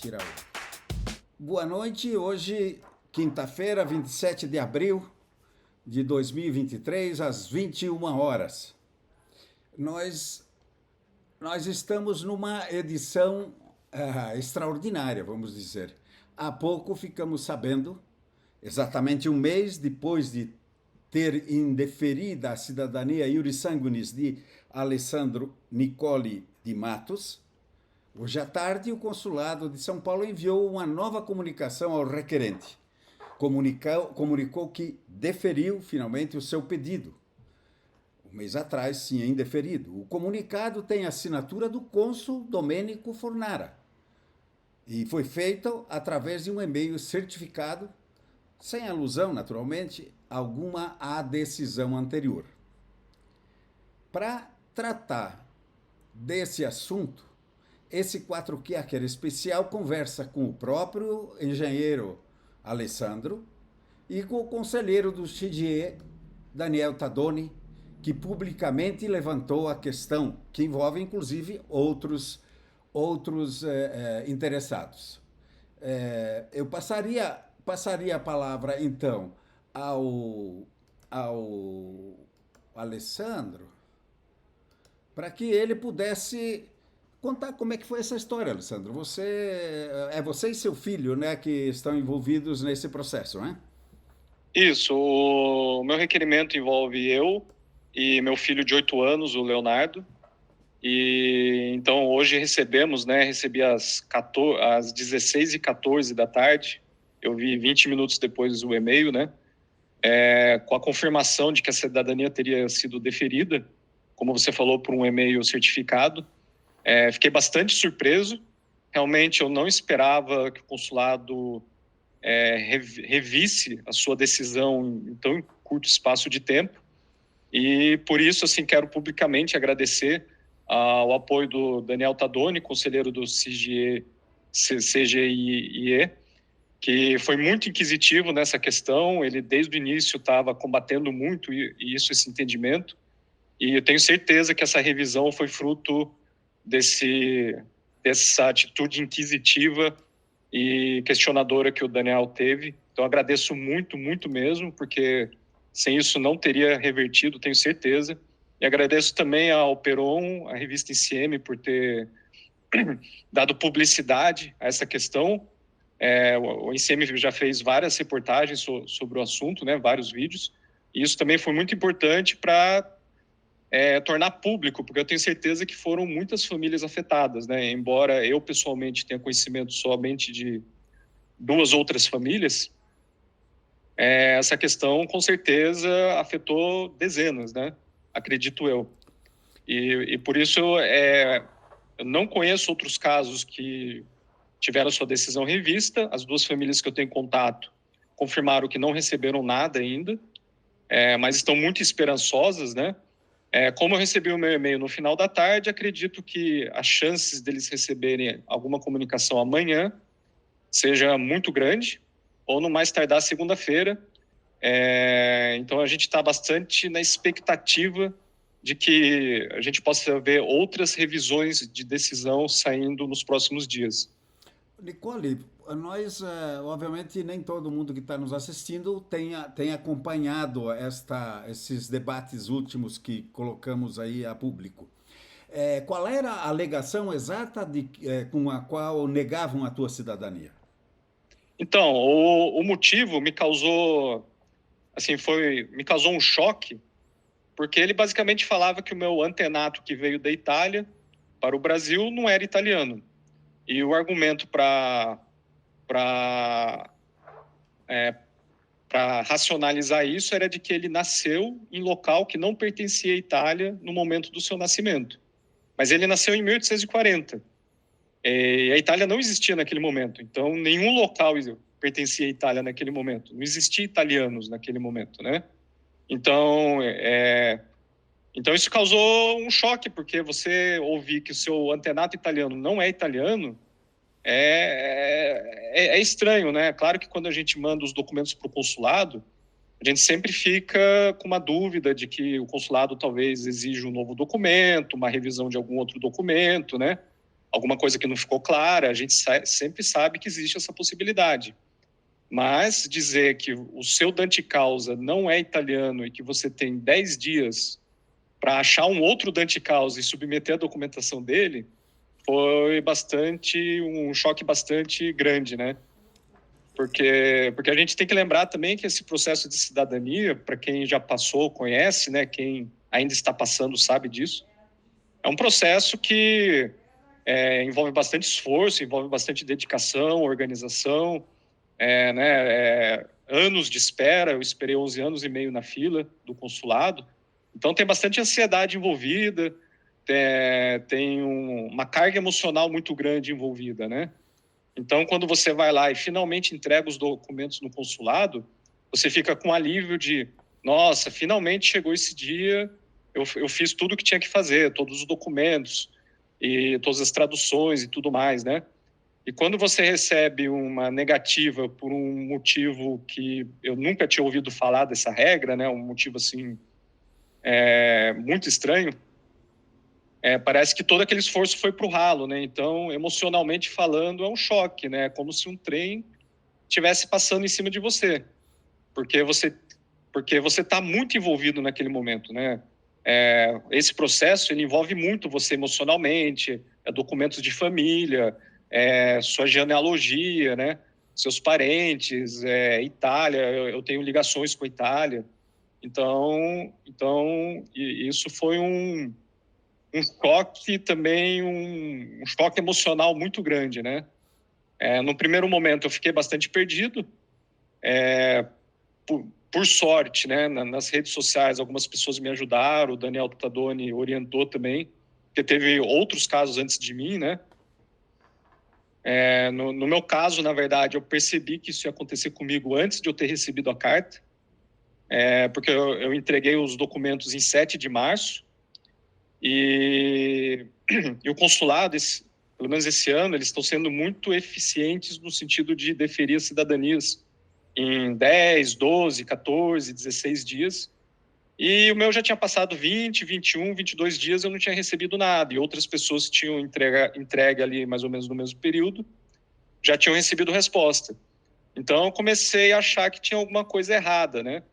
tirar o. Boa noite, hoje, quinta-feira, 27 de abril de 2023, às 21 horas. Nós, nós estamos numa edição extraordinária, vamos dizer. Há pouco ficamos sabendo, exatamente um mês depois de ter indeferida a cidadania iuris sanguinis de Alessandro Nicoli de Matos. Hoje à tarde, o Consulado de São Paulo enviou uma nova comunicação ao requerente. Comunicou que deferiu finalmente o seu pedido. Um mês atrás tinha indeferido. O comunicado tem a assinatura do cônsul Domênico Fornara e foi feito através de um e-mail certificado, sem alusão, naturalmente, alguma à decisão anterior. Para tratar desse assunto, esse quatroquarter especial conversa com o próprio engenheiro Alessandro e com o conselheiro do CGE, Daniel Tadoni, que publicamente levantou a questão, que envolve inclusive outros interessados. Eu passaria a palavra então ao Alessandro para que ele pudesse contar como é que foi essa história, Alessandro. Você e seu filho, né, que estão envolvidos nesse processo, né? Isso, o meu requerimento envolve eu e meu filho de 8 anos, o Leonardo. E então hoje recebi às 16h14 da tarde. Eu vi 20 minutos depois o e-mail, né? Com a confirmação de que a cidadania teria sido deferida, como você falou, por um e-mail certificado. Fiquei bastante surpreso. Realmente eu não esperava que o consulado revisse a sua decisão em tão curto espaço de tempo. E por isso, assim, quero publicamente agradecer ao apoio do Daniel Tadoni, conselheiro do CGIE, que foi muito inquisitivo nessa questão. Ele, desde o início, estava combatendo muito esse entendimento. E eu tenho certeza que essa revisão foi fruto dessa atitude inquisitiva e questionadora que o Daniel teve. Então, agradeço muito, muito mesmo, porque sem isso não teria revertido, tenho certeza. E agradeço também ao Peron, à revista ICM, por ter dado publicidade a essa questão. O ICM já fez várias reportagens sobre o assunto, né, vários vídeos, e isso também foi muito importante para tornar público, porque eu tenho certeza que foram muitas famílias afetadas, né? Embora eu pessoalmente tenha conhecimento somente de 2 outras famílias, essa questão com certeza afetou dezenas, né? Acredito eu. E por isso eu não conheço outros casos que tiveram sua decisão revista. As 2 famílias que eu tenho contato confirmaram que não receberam nada ainda, mas estão muito esperançosas, né? Como eu recebi o meu e-mail no final da tarde, acredito que as chances deles receberem alguma comunicação amanhã seja muito grande, ou no mais tardar segunda-feira. Então, a gente está bastante na expectativa de que a gente possa ver outras revisões de decisão saindo nos próximos dias. Nicole, nós, obviamente, nem todo mundo que está nos assistindo tem acompanhado esses debates últimos que colocamos aí a público. Qual era a alegação exata com a qual negavam a tua cidadania? Então, o motivo me causou um choque, porque ele basicamente falava que o meu antenato que veio da Itália para o Brasil não era italiano. E o argumento para racionalizar isso era de que ele nasceu em local que não pertencia à Itália no momento do seu nascimento. Mas ele nasceu em 1840. E a Itália não existia naquele momento. Então, nenhum local pertencia à Itália naquele momento. Não existia italianos naquele momento, né? Então, isso causou um choque, porque você ouvir que o seu antenato italiano não é italiano é estranho, né? Claro que quando a gente manda os documentos para o consulado, a gente sempre fica com uma dúvida de que o consulado talvez exija um novo documento, uma revisão de algum outro documento, né? alguma coisa que não ficou clara, a gente sempre sabe que existe essa possibilidade. Mas dizer que o seu Dante Causa não é italiano e que você tem 10 dias para achar um outro Dante Causa e submeter a documentação dele, foi um choque bastante grande, né? Porque a gente tem que lembrar também que esse processo de cidadania, para quem já passou, conhece, né? Quem ainda está passando sabe disso, é um processo que envolve bastante esforço, envolve bastante dedicação, organização, anos de espera. Eu esperei 11 anos e meio na fila do consulado, então tem bastante ansiedade envolvida, tem uma carga emocional muito grande envolvida, né? Então, quando você vai lá e finalmente entrega os documentos no consulado, você fica com alívio de, nossa, finalmente chegou esse dia, eu fiz tudo o que tinha que fazer, todos os documentos e todas as traduções e tudo mais, né? E quando você recebe uma negativa por um motivo que eu nunca tinha ouvido falar dessa regra, né? Um motivo, assim, muito estranho, parece que todo aquele esforço foi para o ralo, né? Então, emocionalmente falando, é um choque, né? É como se um trem estivesse passando em cima de você, porque você está muito envolvido naquele momento, né? Esse processo ele envolve muito você emocionalmente, documentos de família, sua genealogia, né? Seus parentes, Itália, eu tenho ligações com a Itália, então isso foi um choque também, um choque emocional muito grande, né? No primeiro momento eu fiquei bastante perdido, por sorte, né? Nas redes sociais algumas pessoas me ajudaram, o Daniel Tadoni orientou também, porque teve outros casos antes de mim, né? No meu caso, na verdade, eu percebi que isso ia acontecer comigo antes de eu ter recebido a carta, porque eu entreguei os documentos em 7 de março, e o consulado, pelo menos esse ano, eles estão sendo muito eficientes no sentido de deferir as cidadanias em 10, 12, 14, 16 dias. E o meu já tinha passado 20, 21, 22 dias, eu não tinha recebido nada. E outras pessoas que tinham entregue ali mais ou menos no mesmo período já tinham recebido resposta. Então eu comecei a achar que tinha alguma coisa errada, né?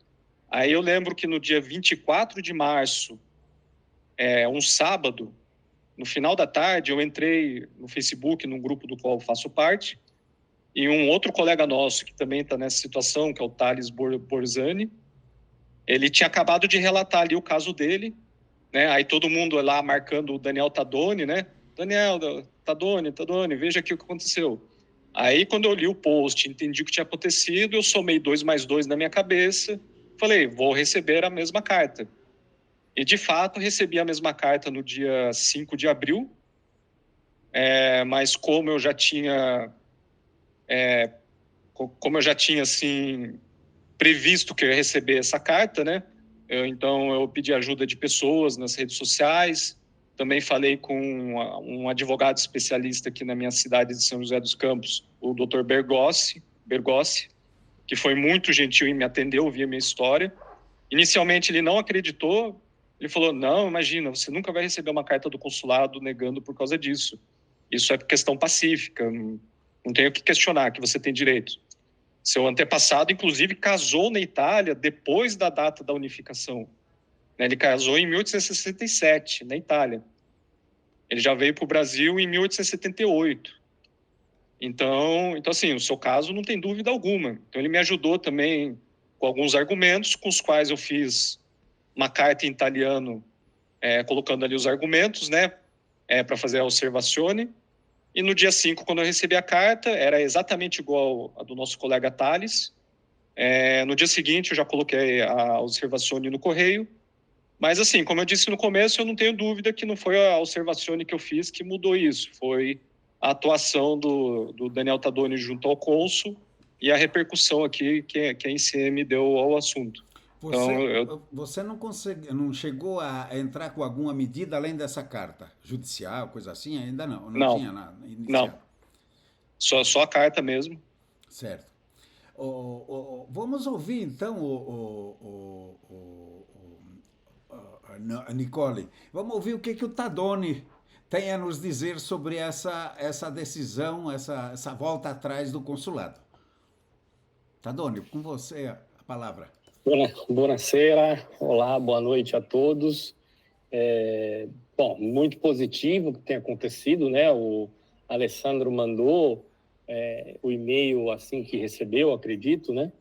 Aí eu lembro que no dia 24 de março, um sábado, no final da tarde, eu entrei no Facebook, num grupo do qual eu faço parte, e um outro colega nosso que também está nessa situação, que é o Thales Borzani, ele tinha acabado de relatar ali o caso dele, né? Aí todo mundo lá marcando o Daniel Tadoni, né? Daniel, Tadoni, veja aqui o que aconteceu. Aí quando eu li o post, entendi o que tinha acontecido, eu somei 2 mais 2 na minha cabeça, falei, vou receber a mesma carta. E, de fato, recebi a mesma carta no dia 5 de abril, mas como eu já tinha, assim, previsto que eu ia receber essa carta, né? Então, eu pedi ajuda de pessoas nas redes sociais, também falei com um advogado especialista aqui na minha cidade de São José dos Campos, o Dr. Bergossi, que foi muito gentil em me atender, ouvir a minha história. Inicialmente, ele não acreditou. Ele falou, não, imagina, você nunca vai receber uma carta do consulado negando por causa disso. Isso é questão pacífica, não tem o que questionar, que você tem direito. Seu antepassado, inclusive, casou na Itália depois da data da unificação. Ele casou em 1867, na Itália. Ele já veio para o Brasil em 1878. Então, assim, o seu caso não tem dúvida alguma. Então, ele me ajudou também com alguns argumentos, com os quais eu fiz uma carta em italiano, colocando ali os argumentos, né, para fazer a observazione. E no dia 5, quando eu recebi a carta, era exatamente igual a do nosso colega Thales. No dia seguinte, eu já coloquei a observazione no correio. Mas, assim, como eu disse no começo, eu não tenho dúvida que não foi a observazione que eu fiz que mudou isso. Foi a atuação do Daniel Tadoni junto ao cônsul e a repercussão aqui que a ICM deu ao assunto. Você não chegou a entrar com alguma medida além dessa carta judicial, coisa assim? Ainda não, não Não, tinha nada iniciado. não. Só a carta mesmo. Certo. Vamos ouvir então a Nicole. Vamos ouvir o que o Tadoni tem a nos dizer sobre essa decisão, essa volta atrás do consulado. Tadônio, com você a palavra. Buonasera, olá, boa noite a todos. Bom, muito positivo o que tem acontecido, né? O Alessandro mandou o e-mail assim que recebeu, acredito, né?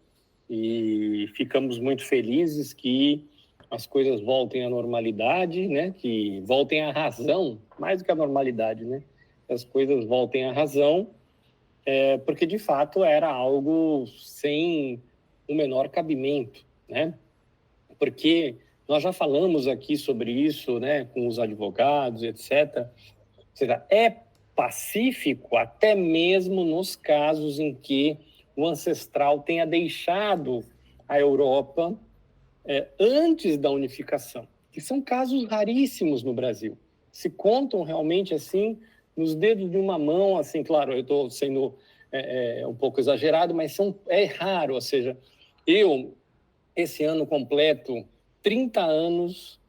E ficamos muito felizes que as coisas voltem à normalidade, né? Que voltem à razão, mais do que à normalidade, né? As coisas voltem à razão, porque de fato era algo sem o menor cabimento, né? Porque nós já falamos aqui sobre isso, né, com os advogados, etc. Ou seja, é pacífico até mesmo nos casos em que o ancestral tenha deixado a Europa antes da unificação, que são casos raríssimos no Brasil. Se contam realmente assim nos dedos de uma mão, assim, claro, eu estou sendo um pouco exagerado, mas é raro, ou seja, eu, esse ano completo, 30 anos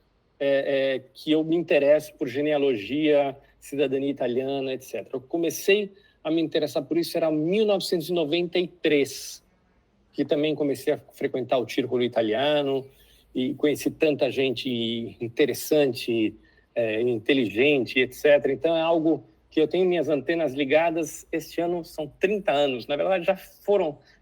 que eu me interesso por genealogia, cidadania italiana, etc. Eu comecei a me interessar por isso, era 1993, que também comecei a frequentar o Círculo Italiano e conheci tanta gente interessante, inteligente, etc. Então, é algo que eu tenho minhas antenas ligadas. Este ano são 30 anos. Na verdade,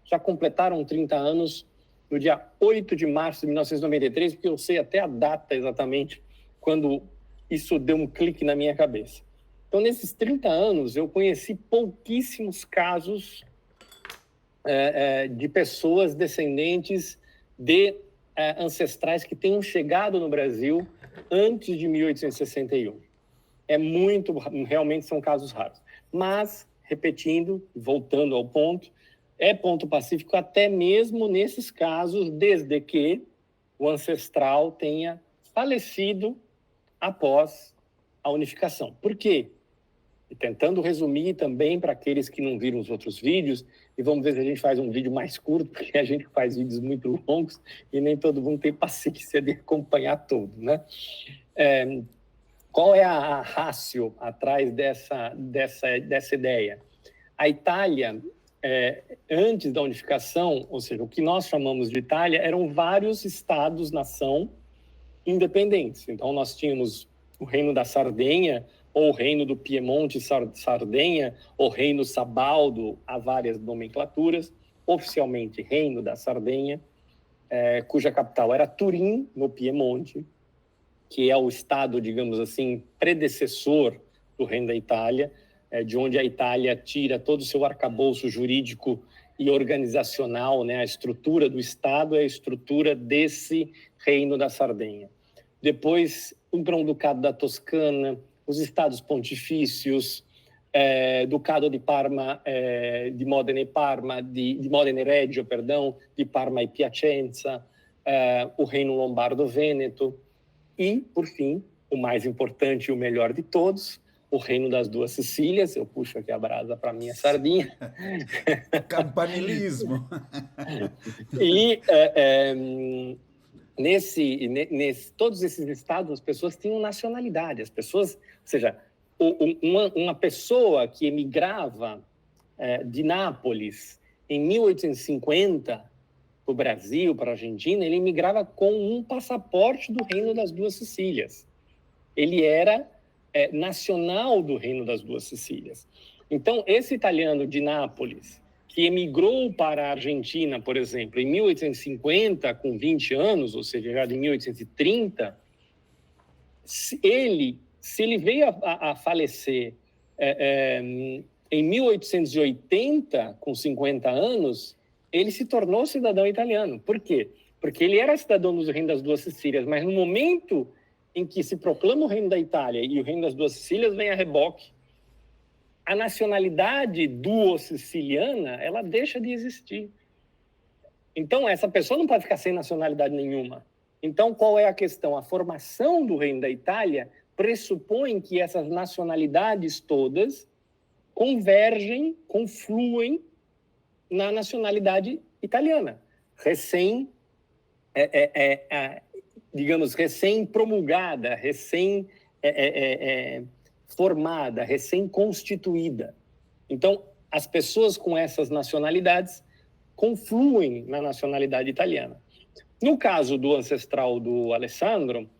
já completaram 30 anos no dia 8 de março de 1993, porque eu sei até a data exatamente quando isso deu um clique na minha cabeça. Então, nesses 30 anos, eu conheci pouquíssimos casos de pessoas descendentes de ancestrais que tenham chegado no Brasil antes de 1861. Realmente são casos raros. Mas, repetindo, voltando ao ponto, é ponto pacífico até mesmo nesses casos, desde que o ancestral tenha falecido após a unificação. Por quê? E tentando resumir também para aqueles que não viram os outros vídeos, e vamos ver se a gente faz um vídeo mais curto, porque a gente faz vídeos muito longos e nem todo mundo tem paciência de acompanhar tudo, né? Qual é a ratio atrás dessa ideia? A Itália, antes da unificação, ou seja, o que nós chamamos de Itália, eram vários estados-nação independentes. Então, nós tínhamos o Reino da Sardenha, ou o Reino do Piemonte Sardenha, ou Reino Sabaldo, há várias nomenclaturas, oficialmente Reino da Sardenha, cuja capital era Turim, no Piemonte, que é o estado, digamos assim, predecessor do Reino da Itália, de onde a Itália tira todo o seu arcabouço jurídico e organizacional, né? A estrutura do Estado é a estrutura desse Reino da Sardenha. Depois, o Grão-Ducado da Toscana, os Estados Pontifícios, Ducado de Parma, de Modena e Parma, de Modena e Reggio, perdão, de Parma e Piacenza, o Reino Lombardo-Vêneto e, por fim, o mais importante e o melhor de todos, o Reino das Duas Sicílias. Eu puxo aqui a brasa para a minha sardinha. Campanilismo. E todos esses estados, as pessoas tinham nacionalidade. As pessoas, ou seja, uma pessoa que emigrava de Nápoles em 1850 para o Brasil, para a Argentina, ele emigrava com um passaporte do Reino das Duas Sicílias. Ele era nacional do Reino das Duas Sicílias. Então, esse italiano de Nápoles, que emigrou para a Argentina, por exemplo, em 1850, com 20 anos, ou seja, já de 1830, se ele veio a falecer em 1880, com 50 anos, ele se tornou cidadão italiano. Por quê? Porque ele era cidadão do Reino das Duas Sicílias, mas no momento em que se proclama o Reino da Itália e o Reino das Duas Sicílias, vem a reboque. A nacionalidade duo-siciliana, ela deixa de existir. Então, essa pessoa não pode ficar sem nacionalidade nenhuma. Então, qual é a questão? A formação do Reino da Itália pressupõe que essas nacionalidades todas convergem, confluem na nacionalidade italiana, digamos, recém-promulgada, formada, recém-constituída. Então, as pessoas com essas nacionalidades confluem na nacionalidade italiana. No caso do ancestral do Alessandro,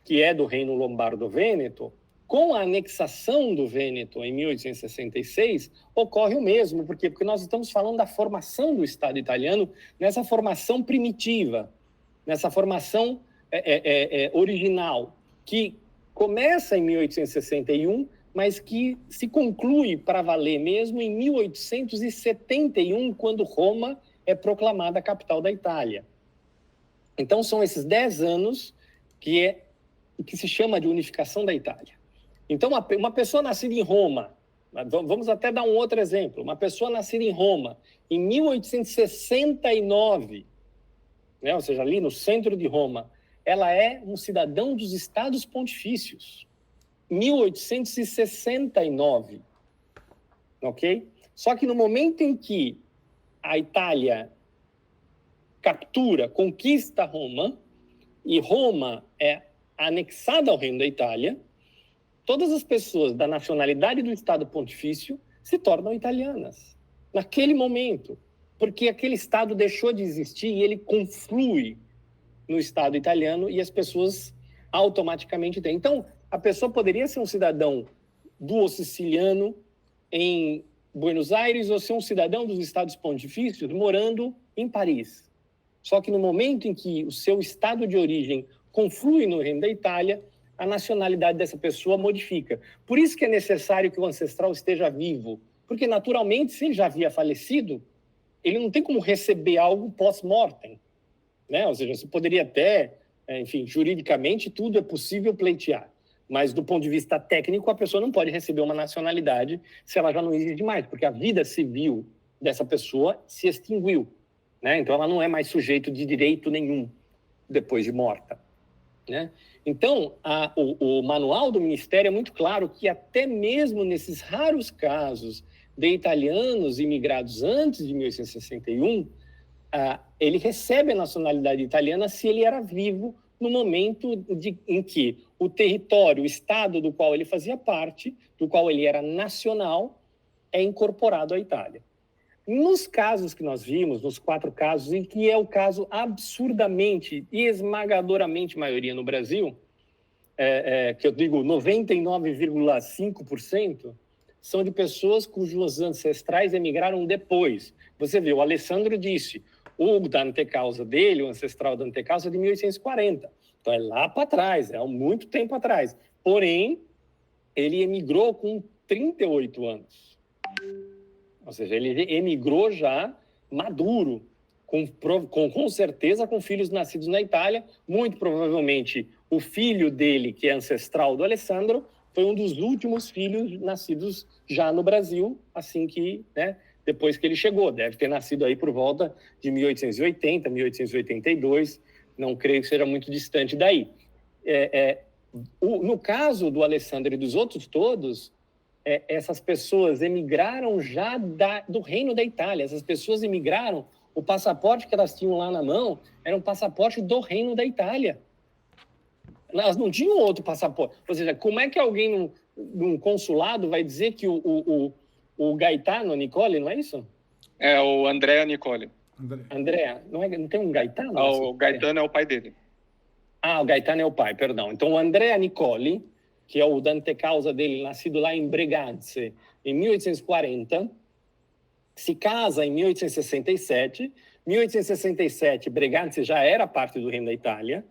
que é do Reino Lombardo-Vêneto, com a anexação do Vêneto em 1866, ocorre o mesmo. Por quê? Porque nós estamos falando da formação do Estado italiano nessa formação primitiva, nessa formação original, que começa em 1861, mas que se conclui para valer mesmo em 1871, quando Roma é proclamada a capital da Itália. Então, são esses 10 anos que se chama de unificação da Itália. Então, uma pessoa nascida em Roma, vamos até dar um outro exemplo, uma pessoa nascida em Roma em 1869, né, ou seja, ali no centro de Roma, ela é um cidadão dos Estados Pontifícios. 1869, ok? Só que no momento em que a Itália conquista Roma, e Roma é anexada ao Reino da Itália, todas as pessoas da nacionalidade do Estado Pontifício se tornam italianas, naquele momento, porque aquele Estado deixou de existir e ele conflui no Estado italiano e as pessoas automaticamente têm. Então, a pessoa poderia ser um cidadão do siciliano em Buenos Aires ou ser um cidadão dos Estados Pontifícios morando em Paris. Só que no momento em que o seu estado de origem conflui no Reino da Itália, a nacionalidade dessa pessoa modifica. Por isso que é necessário que o ancestral esteja vivo, porque naturalmente, se ele já havia falecido, ele não tem como receber algo pós-mortem, né? Ou seja, você poderia até, enfim, juridicamente tudo é possível pleitear, mas do ponto de vista técnico, a pessoa não pode receber uma nacionalidade se ela já não existe mais, porque a vida civil dessa pessoa se extinguiu, né? Então ela não é mais sujeito de direito nenhum depois de morta, né? Então, o manual do Ministério é muito claro que até mesmo nesses raros casos de italianos imigrados antes de 1861, ele recebe a nacionalidade italiana se ele era vivo no momento em que o território, o estado do qual ele fazia parte, do qual ele era nacional, é incorporado à Itália. Nos casos que nós vimos, nos 4 casos, em que é o caso absurdamente e esmagadoramente maioria no Brasil, que eu digo 99,5%, são de pessoas cujos ancestrais emigraram depois. Você vê, o Alessandro disse, o Dante Causa dele, o ancestral Dante Causa, é de 1840. Então é lá para trás, é há muito tempo atrás. Porém, ele emigrou com 38 anos. Ou seja, ele emigrou já maduro, com certeza com filhos nascidos na Itália. Muito provavelmente o filho dele, que é ancestral do Alessandro, foi um dos últimos filhos nascidos já no Brasil, assim que, né, depois que ele chegou. Deve ter nascido aí por volta de 1880, 1882, não creio que seja muito distante daí. No caso do Alessandro e dos outros todos, essas pessoas emigraram já do Reino da Itália. Essas pessoas emigraram, o passaporte que elas tinham lá na mão era um passaporte do Reino da Itália. Elas não tinham outro passaporte. Ou seja, como é que alguém num consulado vai dizer que o Gaetano Nicoli, não é isso? É o Andrea Nicoli. Andrea, não tem um Gaetano? O Gaetano é o pai dele. O Gaetano é o pai, perdão. Então, o Andrea Nicoli, que é o Dante Causa dele, nascido lá em Breganze, em 1840, se casa em 1867. 1867, Breganze já era parte do Reino da Itália,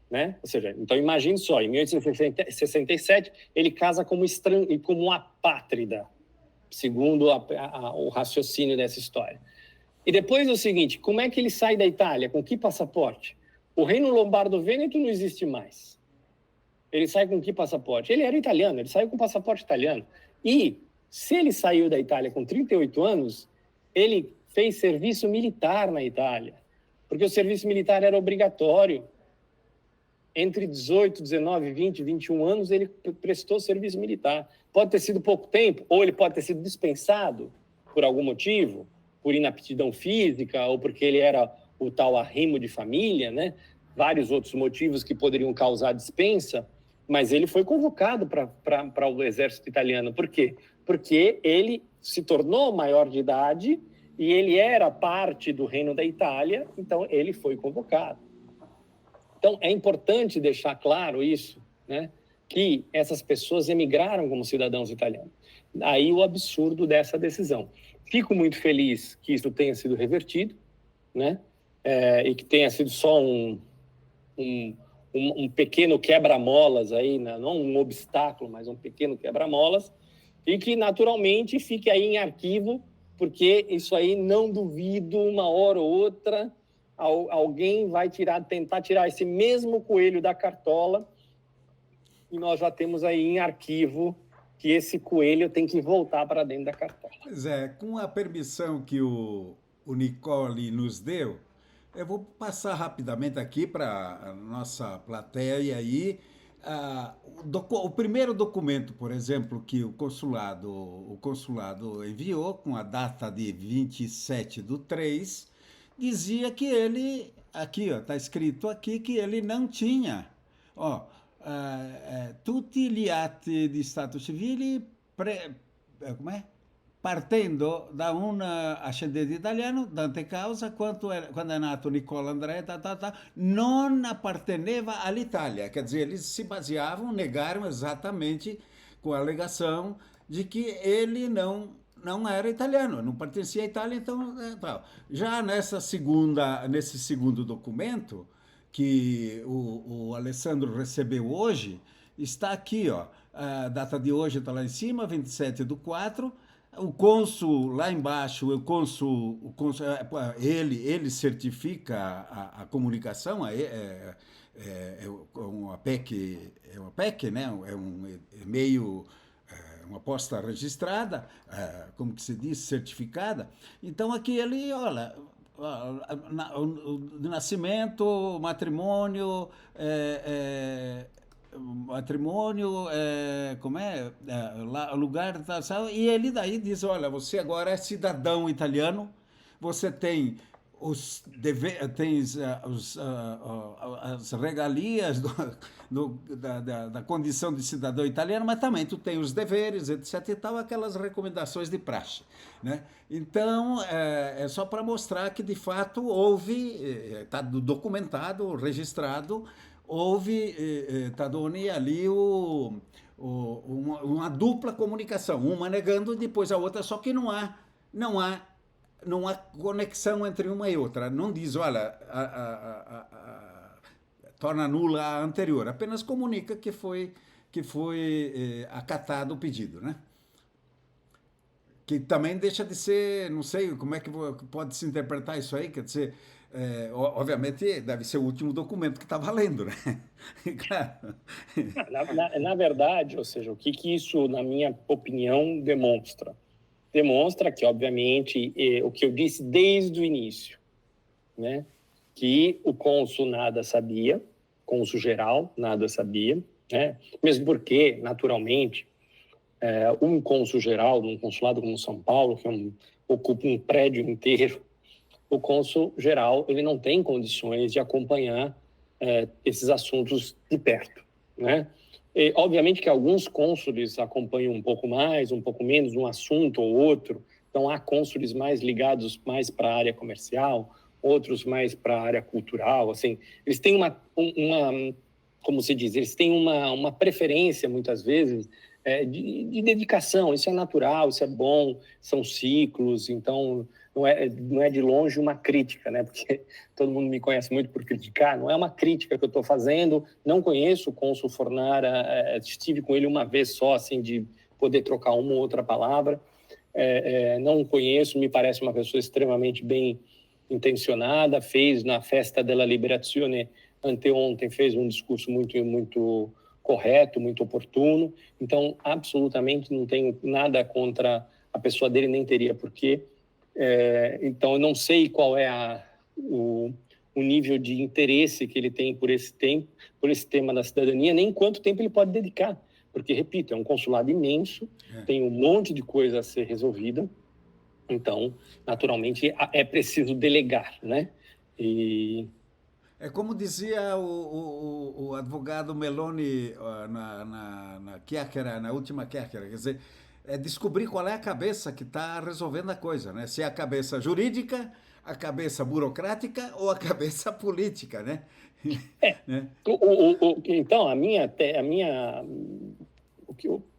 né? Ou seja, então imagine só, em 1867, ele casa como apátrida, segundo o raciocínio dessa história. E depois é o seguinte, como é que ele sai da Itália? Com que passaporte? O Reino Lombardo-Vêneto não existe mais. Ele sai com que passaporte? Ele era italiano, ele saiu com passaporte italiano. E, se ele saiu da Itália com 38 anos, ele fez serviço militar na Itália, porque o serviço militar era obrigatório. Entre 18, 19, 20, 21 anos, ele prestou serviço militar. Pode ter sido pouco tempo, ou ele pode ter sido dispensado por algum motivo, por inaptidão física, ou porque ele era o tal arrimo de família, né? Vários outros motivos que poderiam causar dispensa. mas ele foi convocado para o exército italiano. Por quê? Porque ele se tornou maior de idade e ele era parte do Reino da Itália, então ele foi convocado. Então, é importante deixar claro isso, né? Que essas pessoas emigraram como cidadãos italianos. Aí o absurdo dessa decisão. Fico muito feliz que isso tenha sido revertido, né? E que tenha sido só um pequeno quebra-molas aí, né? Não um obstáculo, mas um pequeno quebra-molas, e que naturalmente fique aí em arquivo, porque isso aí, não duvido, uma hora ou outra, alguém vai tentar tirar esse mesmo coelho da cartola, e nós já temos aí em arquivo que esse coelho tem que voltar para dentro da cartola. Pois é, com a permissão que o Nicole nos deu, eu vou passar rapidamente aqui para a nossa plateia aí. O primeiro documento, por exemplo, que o consulado enviou, com a data de 27/3, dizia que ele, aqui está escrito aqui, que ele não tinha, tutti gli atti di stato civile partendo da un ascendente italiano, Dante Causa, quando é nato Nicola Andrea, non apparteneva all'Italia. Quer dizer, eles se baseavam, negaram exatamente com a alegação de que ele não era italiano, não pertencia à Itália, então tal. Já nesse segundo documento que o Alessandro recebeu hoje, está aqui, a data de hoje está lá em cima, 27/4. O cônsul lá embaixo, ele certifica a comunicação, é uma PEC, né? É um e-mail, uma posta registrada, como que se diz, certificada. Então aqui ele, olha, o nascimento, matrimônio, lugar, e ele daí diz, olha, você agora é cidadão italiano, você tem as regalias da condição de cidadão italiano, mas também tu tem os deveres, etc. e tal, aquelas recomendações de praxe, né? Então, é só para mostrar que, de fato, houve, está documentado, registrado, houve, Tadoni, ali uma dupla comunicação, uma negando, depois a outra, só que não há conexão entre uma e outra. Não diz, olha, torna nula a anterior, apenas comunica que foi acatado o pedido, né? Que também deixa de ser, não sei como é que pode se interpretar isso aí, quer dizer, obviamente deve ser o último documento que está valendo, né? Claro. Na verdade, ou seja, o que isso, na minha opinião, demonstra? Demonstra que, obviamente, o que eu disse desde o início, né? Que o cônsul nada sabia, cônsul geral nada sabia, né? Mesmo porque, naturalmente, um cônsul geral, num consulado como São Paulo, que ocupa um prédio inteiro, o cônsul geral ele não tem condições de acompanhar esses assuntos de perto, né? E, obviamente que alguns cônsules acompanham um pouco mais, um pouco menos, um assunto ou outro. Então, há cônsules mais ligados mais para a área comercial, outros mais para a área cultural. Assim, eles têm como se diz, eles têm uma preferência, muitas vezes, de dedicação. Isso é natural, isso é bom, são ciclos. Então, não é de longe uma crítica, né? Porque todo mundo me conhece muito por criticar. Não é uma crítica que eu estou fazendo. Não conheço o cônsul Fornara, estive com ele uma vez só, assim, de poder trocar uma ou outra palavra. Não conheço, me parece uma pessoa extremamente bem intencionada. Fez na Festa della Liberazione anteontem, fez um discurso muito, muito correto, muito oportuno. Então, absolutamente não tenho nada contra a pessoa dele, nem teria porquê. Então, eu não sei qual é o nível de interesse que ele tem por esse tema da cidadania, nem quanto tempo ele pode dedicar. Porque, repito, é um consulado imenso, tem um monte de coisa a ser resolvida. Então, naturalmente, é preciso delegar, né? É como dizia o advogado Meloni na Kerkera, na última Kerkera, quer dizer, é descobrir qual é a cabeça que está resolvendo a coisa, né? Se é a cabeça jurídica, a cabeça burocrática ou a cabeça política, né? É, Né? então,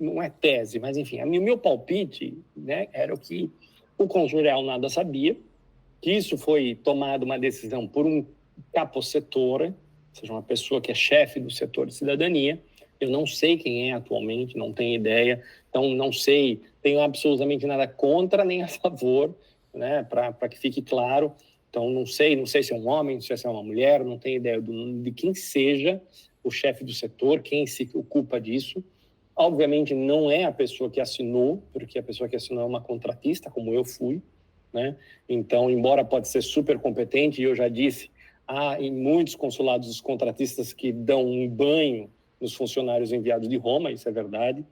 não é tese, mas enfim, o meu palpite, né, era o que o cônsul geral nada sabia, que isso foi tomado uma decisão por um capo-setor, ou seja, uma pessoa que é chefe do setor de cidadania. Eu não sei quem é atualmente, não tenho ideia, então não sei, tenho absolutamente nada contra nem a favor, né, para que fique claro. Então não sei se é um homem, se é uma mulher, não tenho ideia de quem seja o chefe do setor, quem se ocupa disso. Obviamente não é a pessoa que assinou, porque a pessoa que assinou é uma contratista, como eu fui, né? Então, embora pode ser super competente, e eu já disse, há em muitos consulados os contratistas que dão um banho nos funcionários enviados de Roma, isso é verdade.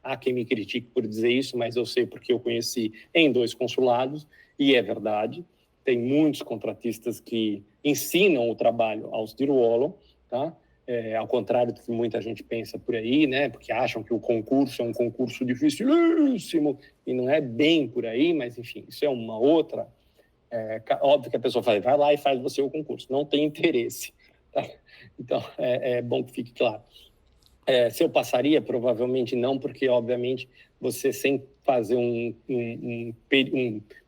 Há quem me critique por dizer isso, mas eu sei porque eu conheci em 2 consulados, e é verdade. Tem muitos contratistas que ensinam o trabalho aos de ruolo, tá? Ao contrário do que muita gente pensa por aí, né? Porque acham que o concurso é um concurso dificilíssimo, e não é bem por aí, mas, enfim, isso é uma outra... óbvio que a pessoa fala, vai lá e faz você o concurso. Não tem interesse, tá? Então, é bom que fique claro. Se eu passaria, provavelmente não, porque, obviamente, você sem fazer um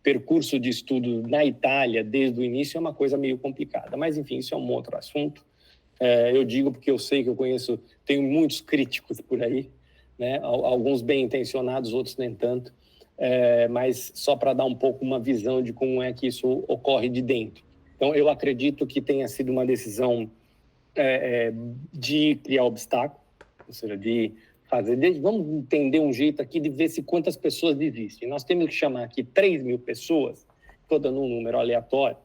percurso de estudo na Itália desde o início é uma coisa meio complicada. Mas, enfim, isso é um outro assunto. Eu digo porque eu sei que eu conheço, tenho muitos críticos por aí, né? Alguns bem intencionados, outros nem tanto, mas só para dar um pouco uma visão de como é que isso ocorre de dentro. Então, eu acredito que tenha sido uma decisão de criar obstáculo, ou seja, de fazer... Vamos entender um jeito aqui de ver se quantas pessoas desistem. Nós temos que chamar aqui 3.000 pessoas, estou dando um número aleatório,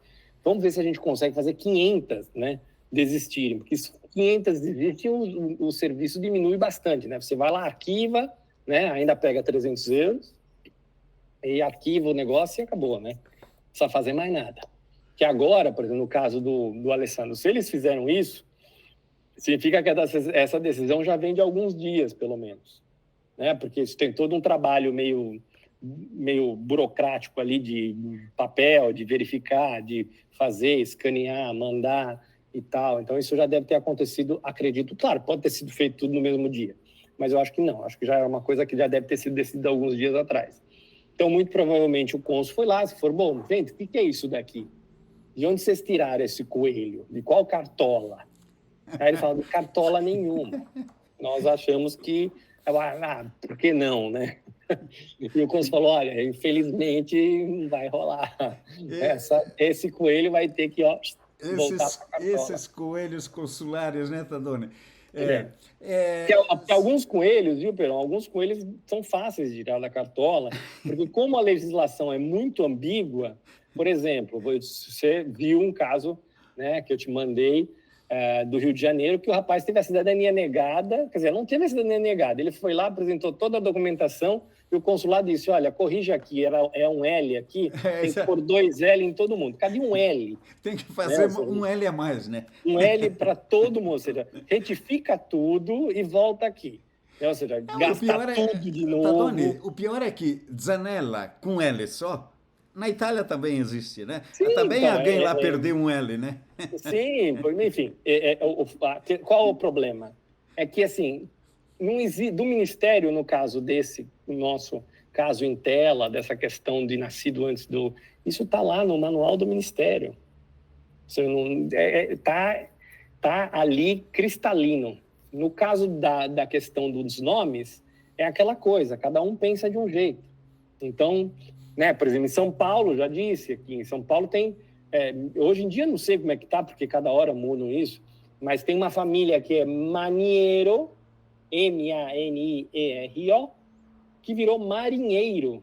vamos ver se a gente consegue fazer 500, né, desistirem, porque se 500 desistem, o serviço diminui bastante, né? Você vai lá, arquiva, né, ainda pega 300 euros, e arquiva o negócio e acabou, né? Não precisa fazer mais nada. Que agora, por exemplo, no caso do Alessandro, se eles fizeram isso, significa que essa decisão já vem de alguns dias, pelo menos, né? Porque isso tem todo um trabalho meio burocrático ali de papel, de verificar, de fazer, escanear, mandar e tal. Então, isso já deve ter acontecido, acredito. Claro, pode ter sido feito tudo no mesmo dia, mas eu acho que não. Acho que já é uma coisa que já deve ter sido decidida alguns dias atrás. Então, muito provavelmente, o cônsul foi lá, se for, bom, gente, o que é isso daqui? De onde vocês tiraram esse coelho? De qual cartola? Aí ele fala, de cartola nenhuma. Nós achamos que... por que não, né? E o cônsul falou, olha, infelizmente não vai rolar. Esse coelho vai ter que voltar para a cartola. Esses coelhos consulares, né, Tadone? Que alguns coelhos, viu, Perão? Alguns coelhos são fáceis de tirar da cartola, porque como a legislação é muito ambígua, por exemplo, você viu um caso, né, que eu te mandei, do Rio de Janeiro, que o rapaz teve a cidadania negada, quer dizer, não teve a cidadania negada, ele foi lá, apresentou toda a documentação, e o consulado disse, olha, corrija aqui, é um L aqui, tem que pôr 2 L em todo mundo. Cadê um L? Tem que fazer um L a mais, né? Um L para todo mundo, ou seja, retifica tudo e volta aqui. Ou seja, gasta tudo de novo. Tadone, o pior é que Zanella com L só, na Itália também existe, né? Sim, também então, alguém lá perdeu um L, né? Sim, enfim. Qual é o problema? É que, assim, não existe, do Ministério, no caso desse, o nosso caso em tela, dessa questão de nascido antes do... Isso está lá no manual do Ministério. Está ali cristalino. No caso da questão dos nomes, é aquela coisa, cada um pensa de um jeito. Então, né, por exemplo, em São Paulo, já disse aqui, em São Paulo tem... hoje em dia não sei como é que está, porque cada hora mudam isso, mas tem uma família que é Maniero, M-A-N-I-E-R-O, que virou marinheiro.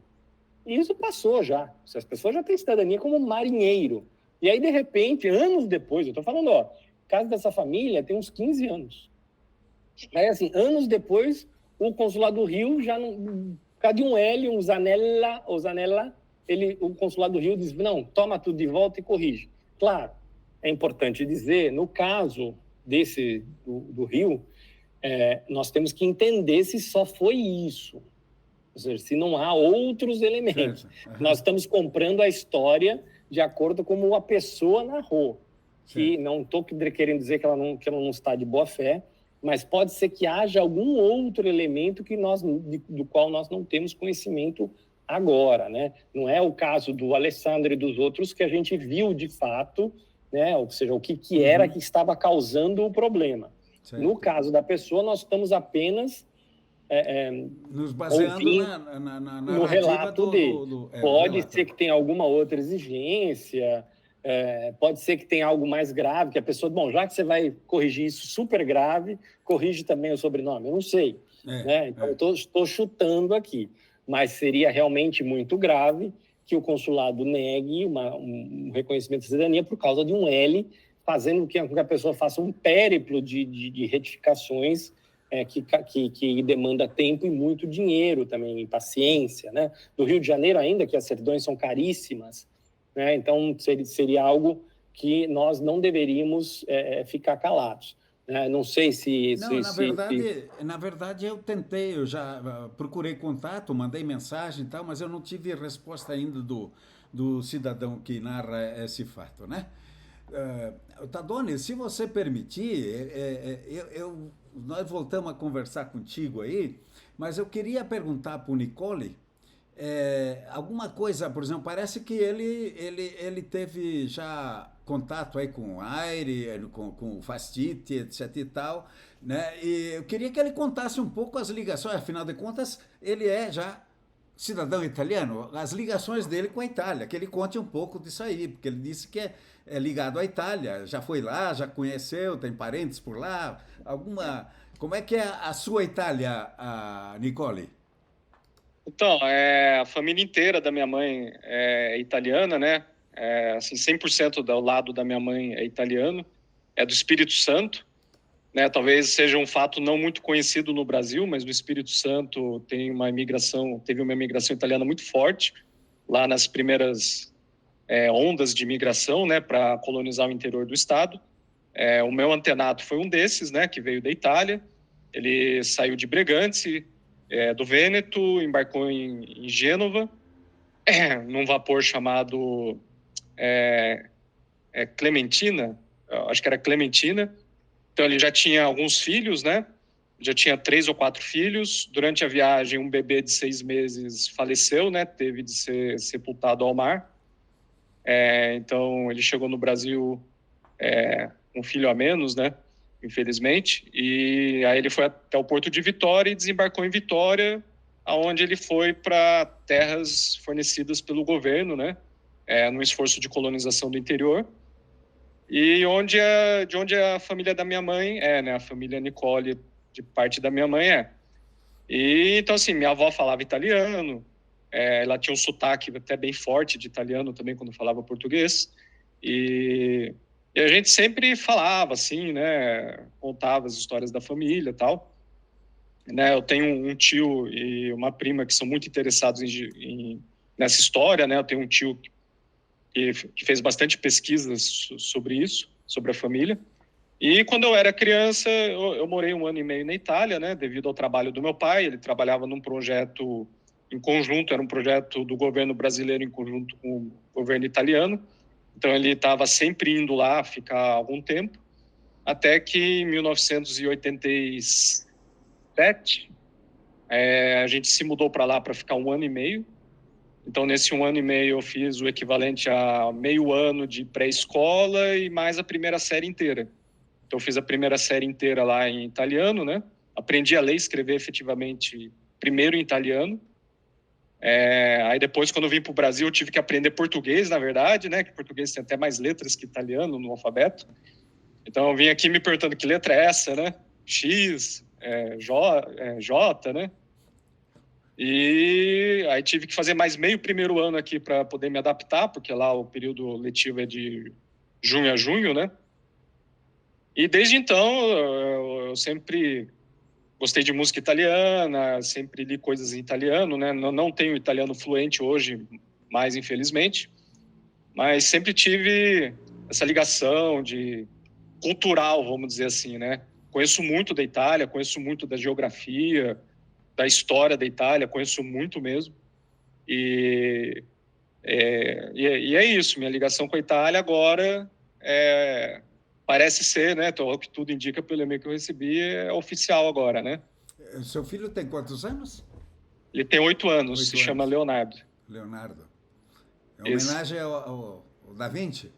E isso passou já. As pessoas já têm cidadania como marinheiro. E aí, de repente, anos depois, eu estou falando, o caso dessa família tem uns 15 anos. Aí, assim, anos depois, o consulado do Rio já não... Cadê um L, um Zanella, o consulado do Rio diz, não, toma tudo de volta e corrige. Claro, é importante dizer, no caso do Rio, nós temos que entender se só foi isso, ou seja, se não há outros elementos. Uhum. Nós estamos comprando a história de acordo com como a pessoa narrou, que não estou querendo dizer que ela não está de boa fé, mas pode ser que haja algum outro elemento do qual nós não temos conhecimento agora, né? Não é o caso do Alessandro e dos outros que a gente viu de fato, né? Ou seja, o que era que estava causando o problema. Certo. No caso da pessoa, nós estamos apenas nos baseando no relato dele. Pode ser que tenha alguma outra exigência, pode ser que tenha algo mais grave, que a pessoa, bom, já que você vai corrigir isso super grave, corrige também o sobrenome. Eu não sei, né? Então, eu estou chutando aqui, mas seria realmente muito grave que o consulado negue um reconhecimento de cidadania por causa de um L, fazendo com que a pessoa faça um périplo de retificações que demanda tempo e muito dinheiro também, paciência, né? No Rio de Janeiro ainda, que as certidões são caríssimas, né? Então seria algo que nós não deveríamos ficar calados. Não sei se... Na verdade, eu tentei, eu já procurei contato, mandei mensagem e tal, mas eu não tive resposta ainda do cidadão que narra esse fato, né? Tadoni, se você permitir, nós voltamos a conversar contigo aí, mas eu queria perguntar para o Nicole alguma coisa, por exemplo, parece que ele teve já contato aí com o Aire, com o Fastiti, etc e tal, né? E eu queria que ele contasse um pouco as ligações, afinal de contas, ele é já cidadão italiano, as ligações dele com a Itália, que ele conte um pouco disso aí, porque ele disse que é ligado à Itália, já foi lá, já conheceu, tem parentes por lá, como é que é a sua Itália, Nicole? Então, a família inteira da minha mãe é italiana, né? Assim, 100% do lado da minha mãe é italiano, é do Espírito Santo, né? Talvez seja um fato não muito conhecido no Brasil, mas no Espírito Santo teve uma imigração italiana muito forte, lá nas primeiras ondas de imigração, né, para colonizar o interior do estado. O meu antenato foi um desses, né, que veio da Itália. Ele saiu de Breganze, do Vêneto, embarcou em Gênova, num vapor chamado Clementina, acho que era Clementina. Então ele já tinha alguns filhos, né? Já tinha 3 ou 4 filhos. Durante a viagem, um bebê de 6 meses faleceu, né? Teve de ser sepultado ao mar. Então ele chegou no Brasil um filho a menos, né? Infelizmente. E aí ele foi até o porto de Vitória e desembarcou em Vitória, aonde ele foi para terras fornecidas pelo governo, né? No esforço de colonização do interior. E de onde a família da minha mãe né? A família Nicole, de parte da minha mãe E então, assim, minha avó falava italiano, ela tinha um sotaque até bem forte de italiano também quando falava português. E a gente sempre falava, assim, né? Contava as histórias da família e tal. Né? Eu tenho um tio e uma prima que são muito interessados nessa história, né? Eu tenho um tio que fez bastante pesquisas sobre isso, sobre a família. E quando eu era criança, eu morei 1 ano e meio na Itália, né, devido ao trabalho do meu pai. Ele trabalhava num projeto em conjunto, era um projeto do governo brasileiro em conjunto com o governo italiano. Então ele estava sempre indo lá ficar algum tempo, até que em 1987 a gente se mudou para lá para ficar 1 ano e meio. Então, nesse 1 ano e meio, eu fiz o equivalente a meio ano de pré-escola e mais a primeira série inteira. Então, eu fiz a primeira série inteira lá em italiano, né? Aprendi a ler e escrever efetivamente primeiro em italiano. Aí depois, quando eu vim para o Brasil, eu tive que aprender português, na verdade, né? Que português tem até mais letras que italiano no alfabeto. Então, eu vim aqui me perguntando que letra é essa, né? X, J, né? E aí tive que fazer mais meio primeiro ano aqui para poder me adaptar, porque lá o período letivo é de junho a junho, né? E desde então eu sempre gostei de música italiana, sempre li coisas em italiano, né? Não tenho italiano fluente hoje, mais infelizmente, mas sempre tive essa ligação cultural, vamos dizer assim, né? Conheço muito da Itália, conheço muito da geografia, da história da Itália, conheço muito mesmo. E é isso, minha ligação com a Itália agora parece ser, né? O que tudo indica pelo e-mail que eu recebi, é oficial agora, né? Seu filho tem quantos anos? Ele tem 8 anos, 8 se chama anos. Leonardo. Leonardo. É Esse. homenagem ao Da Vinci?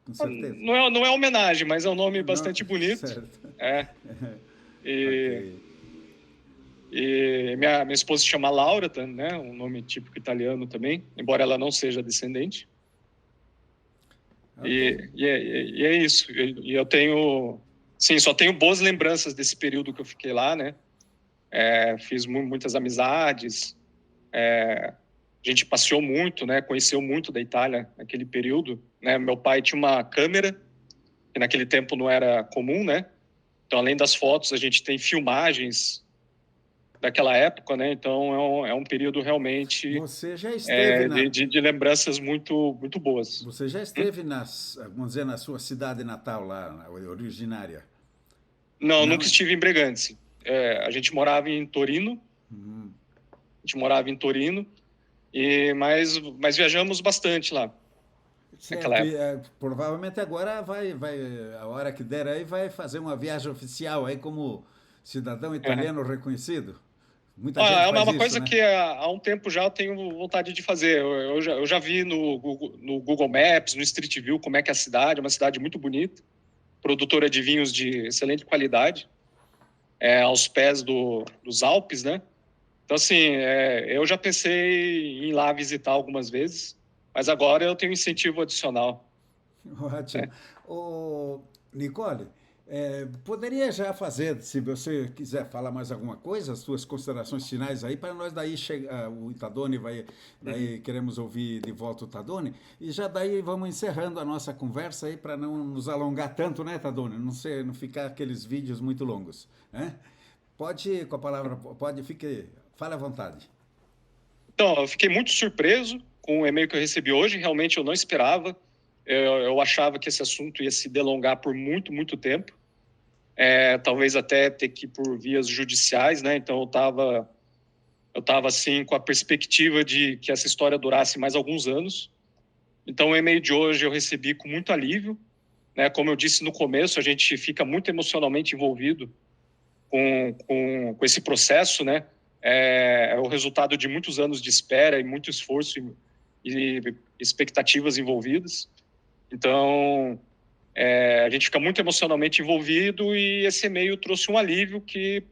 Com certeza. Não é homenagem, mas é um nome Não, bastante bonito. certo. E, Ok. e minha esposa se chama Laura, né? Um nome típico italiano também, embora ela não seja descendente. Ok. E é isso. E eu tenho... Sim, só tenho boas lembranças desse período que eu fiquei lá, né? Fiz muitas amizades. A gente passeou muito, né? Conheceu muito da Itália naquele período, né? Meu pai tinha uma câmera, que naquele tempo não era comum, né? Então, além das fotos, a gente tem filmagens daquela época, né? Então, é um período realmente Você já esteve de lembranças muito, muito boas. Você já esteve vamos dizer, na sua cidade natal lá, originária? Não, Não? nunca estive em Breganze. A gente morava em Torino. Mas viajamos bastante lá. Certo, provavelmente agora a hora que der aí, vai fazer uma viagem oficial aí como cidadão italiano reconhecido. Muita gente É faz uma isso, coisa né? que há um tempo já eu tenho vontade de fazer. Eu já vi no Google Maps, no Street View, como é que é a cidade. É uma cidade muito bonita, produtora de vinhos de excelente qualidade, aos pés dos Alpes, né? Então, assim, eu já pensei em ir lá visitar algumas vezes, mas agora eu tenho um incentivo adicional. Ótimo. Nicole, poderia já fazer, se você quiser falar mais alguma coisa, as suas considerações finais aí, para nós daí chegar, o Tadoni daí queremos ouvir de volta o Tadoni, e já daí vamos encerrando a nossa conversa aí, para não nos alongar tanto, né, Tadoni? Não ficar aqueles vídeos muito longos, né? Pode, com a palavra, fale à vontade. Então, eu fiquei muito surpreso com o e-mail que eu recebi hoje, realmente eu não esperava. Eu achava que esse assunto ia se delongar por muito, muito tempo. Talvez até ter que ir por vias judiciais, né? Então, eu tava assim, com a perspectiva de que essa história durasse mais alguns anos. Então, o e-mail de hoje eu recebi com muito alívio, né? Como eu disse no começo, a gente fica muito emocionalmente envolvido com esse processo, né? É o resultado de muitos anos de espera e muito esforço e expectativas envolvidas. Então, a gente fica muito emocionalmente envolvido e esse e-mail trouxe um alívio que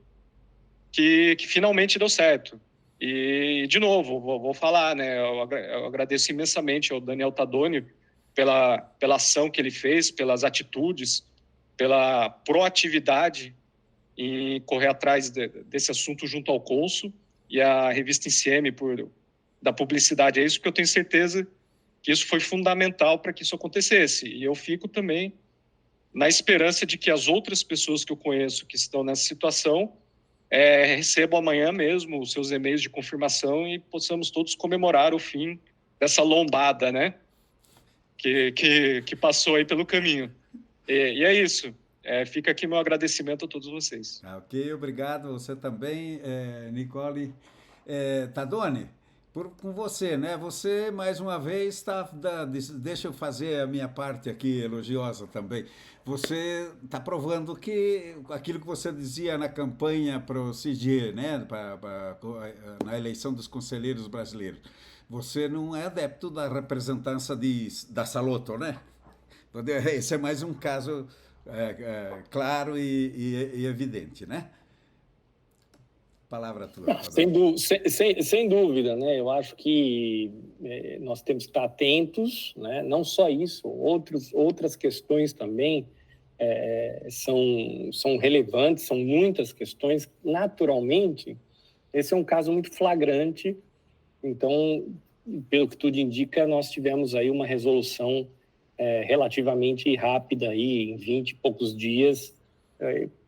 finalmente deu certo. E, de novo, vou falar, né? Eu agradeço imensamente ao Daniel Tadoni pela ação que ele fez, pelas atitudes, pela proatividade em correr atrás desse assunto junto ao cônsul e a revista Insieme da publicidade a isso, porque eu tenho certeza que isso foi fundamental para que isso acontecesse. E eu fico também na esperança de que as outras pessoas que eu conheço que estão nessa situação recebam amanhã mesmo os seus e-mails de confirmação e possamos todos comemorar o fim dessa lombada, né? Que passou aí pelo caminho. E é isso. Fica aqui meu agradecimento a todos vocês. Ok, obrigado. Você também, Nicole. Tadoni, com você, né? Você, mais uma vez, deixa eu fazer a minha parte aqui elogiosa também. Você está provando que aquilo que você dizia na campanha para o CIDIE, né? Na eleição dos conselheiros brasileiros. Você não é adepto da representância da Salotto, né? Esse é mais um caso claro e evidente, né? Palavra tua. Sem dúvida, né? Eu acho que nós temos que estar atentos, né? Não só isso, outras questões também são relevantes, são muitas questões. Naturalmente, esse é um caso muito flagrante. Então, pelo que tudo indica, nós tivemos aí uma resolução relativamente rápida, aí, em 20 e poucos dias,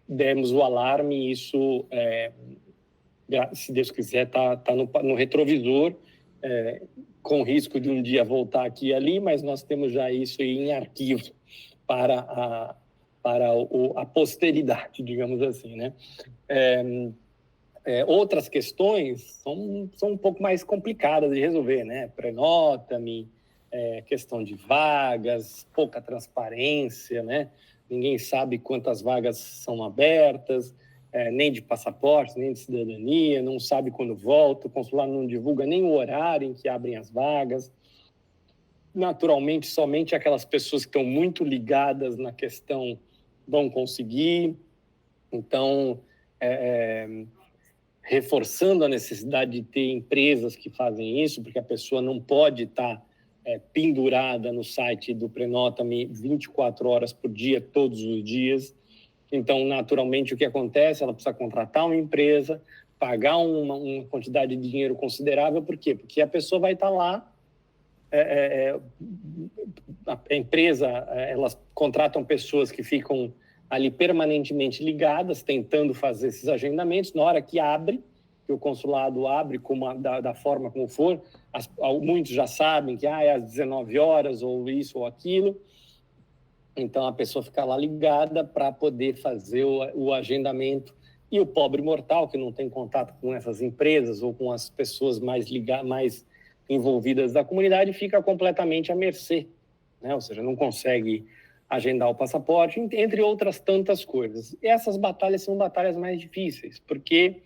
demos o alarme e isso, se Deus quiser, está no retrovisor com risco de um dia voltar aqui e ali, mas nós temos já isso em arquivo para a posteridade, digamos assim, né? Outras questões são um pouco mais complicadas de resolver, né? Prenota-me, questão de vagas, pouca transparência, né? Ninguém sabe quantas vagas são abertas, nem de passaporte, nem de cidadania, não sabe quando volta, o consulado não divulga nem o horário em que abrem as vagas. Naturalmente, somente aquelas pessoas que estão muito ligadas na questão vão conseguir. Então, reforçando a necessidade de ter empresas que fazem isso, porque a pessoa não pode estar pendurada no site do Prenota-me 24 horas por dia, todos os dias. Então, naturalmente, o que acontece? Ela precisa contratar uma empresa, pagar uma quantidade de dinheiro considerável. Por quê? Porque a pessoa vai estar lá, a empresa, elas contratam pessoas que ficam ali permanentemente ligadas, tentando fazer esses agendamentos. Na hora que abre, que o consulado abre da forma como for, muitos já sabem que é às 19 horas, ou isso ou aquilo. Então, a pessoa fica lá ligada para poder fazer o agendamento. E o pobre mortal, que não tem contato com essas empresas ou com as pessoas mais envolvidas da comunidade, fica completamente à mercê, né? Ou seja, não consegue agendar o passaporte, entre outras tantas coisas. E essas batalhas são batalhas mais difíceis, porque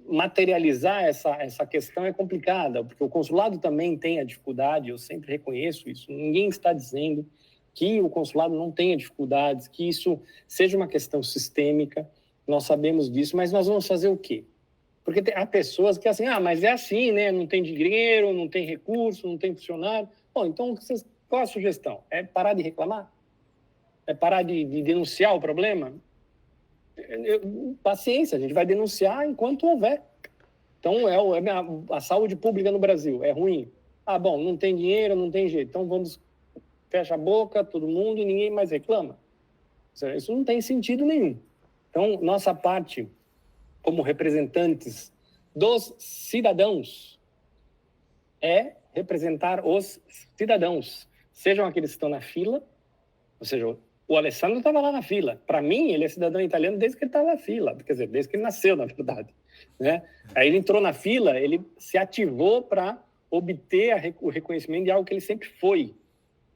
materializar essa questão é complicada, porque o consulado também tem a dificuldade, eu sempre reconheço isso, ninguém está dizendo que o consulado não tenha dificuldades, que isso seja uma questão sistêmica, nós sabemos disso, mas nós vamos fazer o quê? Porque há pessoas que assim, mas é assim, né? Não tem dinheiro, não tem recurso, não tem funcionário. Bom, então qual a sugestão? É parar de reclamar? É parar de denunciar o problema? Paciência, a gente vai denunciar enquanto houver. Então, a saúde pública no Brasil é ruim. Bom, não tem dinheiro, não tem jeito. Então, fecha a boca, todo mundo, e ninguém mais reclama. Isso não tem sentido nenhum. Então, nossa parte, como representantes dos cidadãos, é representar os cidadãos, sejam aqueles que estão na fila, ou seja, o Alessandro estava lá na fila. Para mim, ele é cidadão italiano desde que ele estava na fila, quer dizer, desde que ele nasceu, na verdade, né? Aí ele entrou na fila, ele se ativou para obter o reconhecimento de algo que ele sempre foi.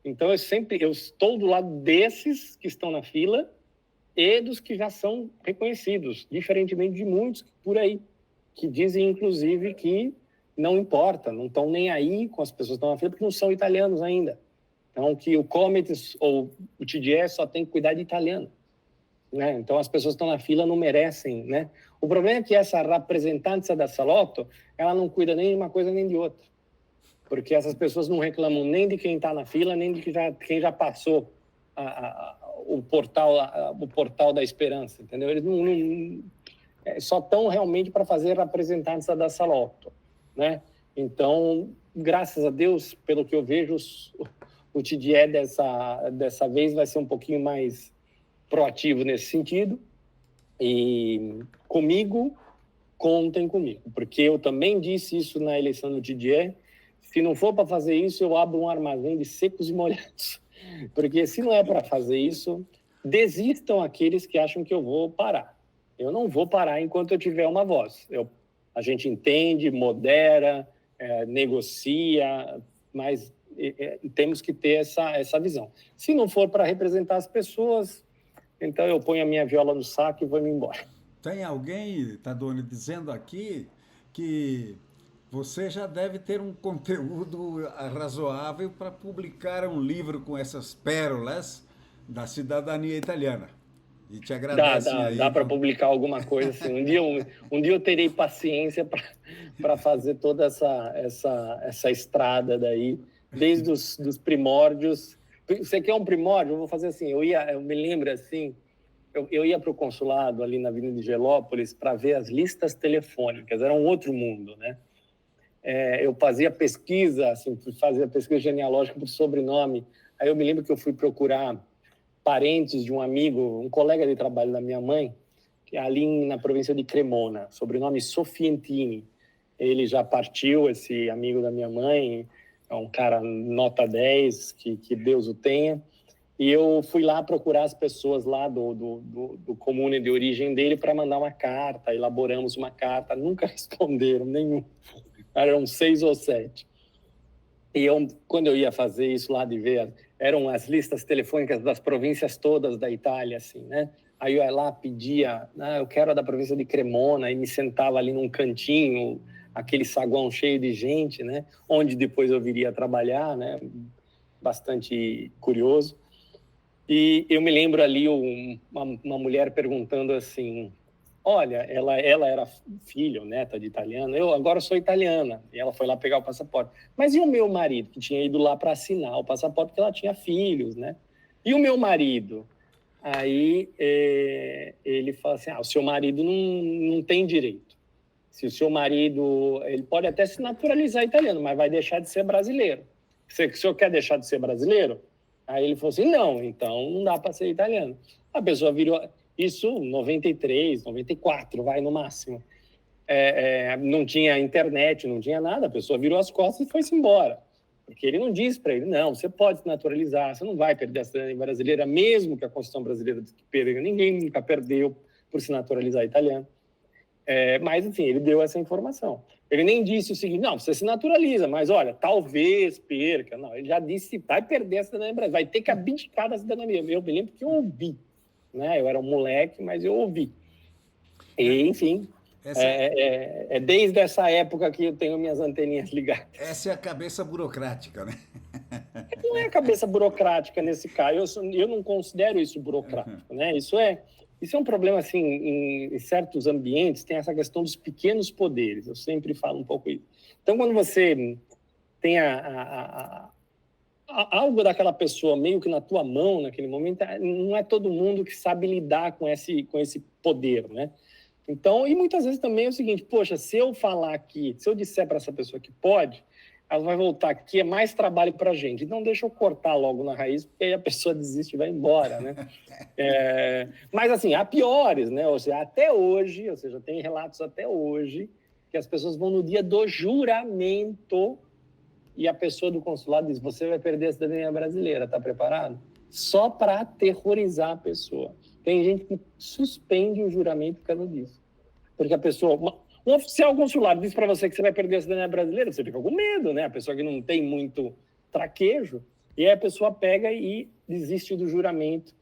Então, eu estou do lado desses que estão na fila e dos que já são reconhecidos, diferentemente de muitos por aí, que dizem, inclusive, que não importa, não estão nem aí com as pessoas que estão na fila, porque não são italianos ainda. Então, que o Comites ou o TDE só tem que cuidar de italiano, né? Então, as pessoas que estão na fila não merecem, né? O problema é que essa representante da Salotto, ela não cuida nem de uma coisa nem de outra, porque essas pessoas não reclamam nem de quem está na fila, nem de quem já passou o portal da esperança, entendeu? Eles só estão realmente para fazer representantes da Salotto, né? Então, graças a Deus, pelo que eu vejo, o TDE dessa vez vai ser um pouquinho mais proativo nesse sentido. E contem comigo, porque eu também disse isso na eleição do TDE. Se não for para fazer isso, eu abro um armazém de secos e molhados. Porque se não é para fazer isso, desistam aqueles que acham que eu vou parar. Eu não vou parar enquanto eu tiver uma voz. A gente entende, modera, negocia, mas temos que ter essa visão. Se não for para representar as pessoas, então eu ponho a minha viola no saco e vou me embora. Tem alguém, Tadoni, dizendo aqui que você já deve ter um conteúdo razoável para publicar um livro com essas pérolas da cidadania italiana. E te agradece. Dá para publicar alguma coisa assim. Um dia eu terei paciência para fazer toda essa estrada daí, desde os primórdios. Você quer um primórdio? Eu vou fazer assim. Eu me lembro assim, eu ia para o consulado ali na Avenida de Gelópolis para ver as listas telefônicas. Era um outro mundo, né? Eu fazia pesquisa genealógica por sobrenome. Aí eu me lembro que eu fui procurar parentes de um amigo, um colega de trabalho da minha mãe, que é ali na província de Cremona, sobrenome Sofientini. Ele já partiu, esse amigo da minha mãe, é um cara nota 10, que Deus o tenha. E eu fui lá procurar as pessoas lá do comune de origem dele para mandar uma carta, elaboramos uma carta, nunca responderam nenhum, eram 6 ou 7. E quando eu ia fazer isso lá de ver, eram as listas telefônicas das províncias todas da Itália, assim, né? Aí eu ia lá, pedia, eu quero a da província de Cremona, e me sentava ali num cantinho, aquele saguão cheio de gente, né? Onde depois eu viria a trabalhar, né? Bastante curioso. E eu me lembro ali uma mulher perguntando assim, olha, ela era filha ou neta de italiano, eu agora sou italiana, e ela foi lá pegar o passaporte. Mas e o meu marido, que tinha ido lá para assinar o passaporte, porque ela tinha filhos, né? E o meu marido? Aí ele fala assim, o seu marido não tem direito. Se o seu marido, ele pode até se naturalizar italiano, mas vai deixar de ser brasileiro. Se o senhor quer deixar de ser brasileiro? Aí ele falou assim, não, então não dá para ser italiano. A pessoa virou, isso 93, 94, vai no máximo. Não tinha internet, não tinha nada, a pessoa virou as costas e foi-se embora. Porque ele não disse para ele, não, você pode se naturalizar, você não vai perder a cidadania brasileira, mesmo que a Constituição brasileira diz que perda, ninguém nunca perdeu por se naturalizar italiano. Mas, enfim, ele deu essa informação. Ele nem disse o seguinte, não, você se naturaliza, mas, olha, talvez perca. Não, ele já disse, vai perder a cidadania brasileira, vai ter que abdicar da cidadania. Eu me lembro que eu ouvi, né? Eu era um moleque, mas eu ouvi. E, enfim, desde essa época que eu tenho minhas anteninhas ligadas. Essa é a cabeça burocrática, né? Não é a cabeça burocrática nesse caso, eu não considero isso burocrático, né? Isso é um problema, assim, em certos ambientes, tem essa questão dos pequenos poderes, eu sempre falo um pouco isso. Então, quando você tem algo daquela pessoa meio que na tua mão naquele momento, não é todo mundo que sabe lidar com esse poder, né? Então, e muitas vezes também é o seguinte, poxa, se eu falar aqui, se eu disser para essa pessoa que pode, ela vai voltar aqui, é mais trabalho para a gente. Então, deixa eu cortar logo na raiz, porque aí a pessoa desiste e vai embora, né? Mas, assim, há piores, né? Ou seja, até hoje, ou seja, tem relatos até hoje que as pessoas vão no dia do juramento e a pessoa do consulado diz, você vai perder a cidadania brasileira, tá preparado? Só para aterrorizar a pessoa. Tem gente que suspende o juramento por causa disso. Porque a pessoa... Um oficial consular diz para você que você vai perder a cidadania brasileira, você fica com medo, né? A pessoa que não tem muito traquejo, e aí a pessoa pega e desiste do juramento.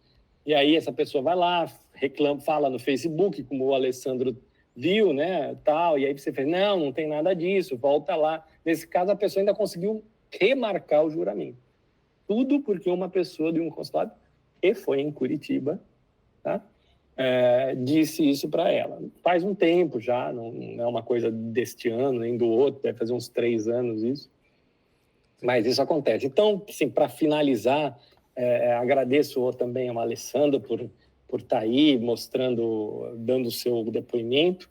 E aí essa pessoa vai lá, reclama, fala no Facebook, como o Alessandro viu, né? Tal, e aí você fala, não tem nada disso, volta lá. Nesse caso, a pessoa ainda conseguiu remarcar o juramento. Tudo porque uma pessoa de um consulado, e foi em Curitiba, tá? Disse isso para ela. Faz um tempo já, não é uma coisa deste ano, nem do outro, deve fazer uns 3 anos isso. Mas isso acontece. Então, assim, para finalizar, agradeço também ao Alessandro por estar aí mostrando, dando o seu depoimento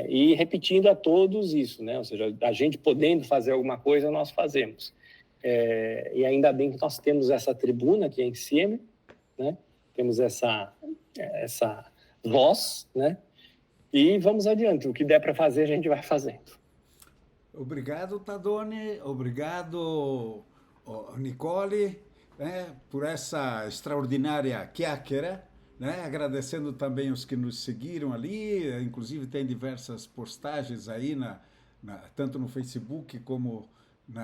e repetindo a todos isso, né? Ou seja, a gente podendo fazer alguma coisa, nós fazemos. E ainda bem que nós temos essa tribuna aqui em cima, né? Temos essa voz, né? E vamos adiante. O que der para fazer, a gente vai fazendo. Obrigado, Tadone. Obrigado, Nicole, né, por essa extraordinária chiacchiera, né? Agradecendo também os que nos seguiram ali. Inclusive, tem diversas postagens aí, tanto no Facebook como